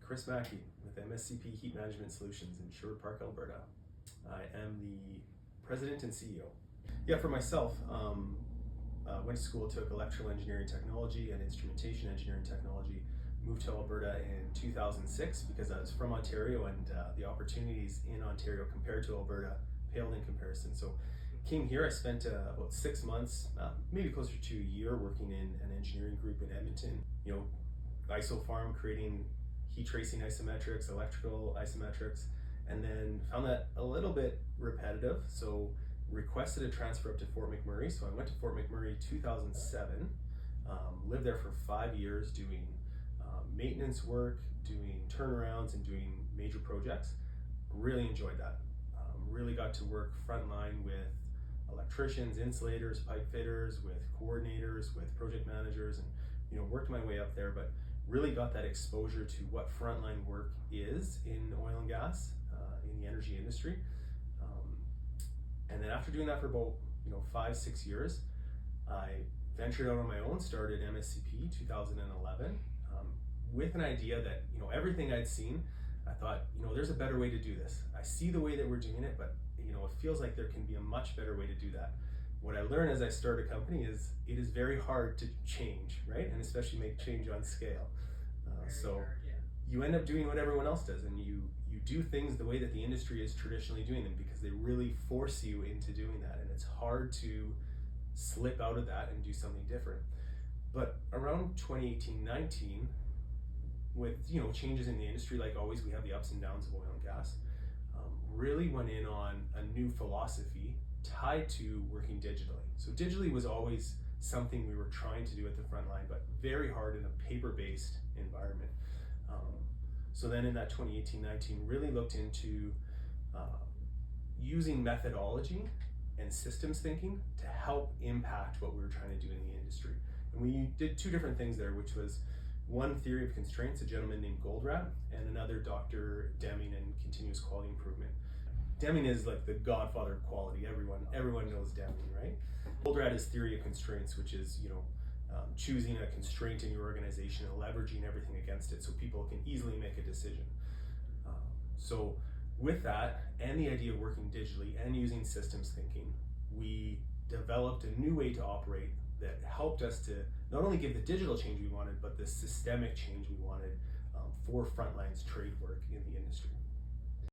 Chris Maki with MSCP Heat Management Solutions in Sherwood Park, Alberta. I am the president and CEO. Yeah, for myself, went to school, took electrical engineering technology and instrumentation engineering technology, moved to Alberta in 2006 because I was from Ontario, and the opportunities in Ontario compared to Alberta paled in comparison. So came here, I spent about 6 months, maybe closer to a year, working in an engineering group in Edmonton. Isofarm, creating heat tracing isometrics, electrical isometrics, and then found that a little bit repetitive, so requested a transfer up to Fort McMurray. So I went to Fort McMurray 2007, lived there for 5 years doing maintenance work, doing turnarounds, and doing major projects. Really enjoyed that. Really got to work frontline with electricians, insulators, pipe fitters, with coordinators, with project managers, and worked my way up there, but really got that exposure to what frontline work is in oil and gas, in the energy industry. And then after doing that for about 5-6 years, I ventured out on my own, started MSCP 2011, with an idea that everything I'd seen, I thought there's a better way to do this. I see the way that we're doing it, but it feels like there can be a much better way to do that. What I learned as I start a company is it is very hard to change, right? And especially make change on scale. You end up doing what everyone else does, and you do things the way that the industry is traditionally doing them because they really force you into doing that, and it's hard to slip out of that and do something different. But around 2018-19, with changes in the industry, like always, we have the ups and downs of oil and gas, really went in on a new philosophy tied to working digitally. So digitally was always something we were trying to do at the front line, but very hard in a paper-based environment. So then in that 2018-19, really looked into using methodology and systems thinking to help impact what we were trying to do in the industry. And we did 2 different things there, which was one, theory of constraints, a gentleman named Goldratt, and another, Dr. Deming, in continuous quality improvement. Deming is like the godfather of quality. Everyone knows Deming, right? Goldratt is theory of constraints, which is choosing a constraint in your organization and leveraging everything against it so people can easily make a decision. So with that, and the idea of working digitally and using systems thinking, we developed a new way to operate that helped us to not only give the digital change we wanted, but the systemic change we wanted for Frontline's trade work in the industry.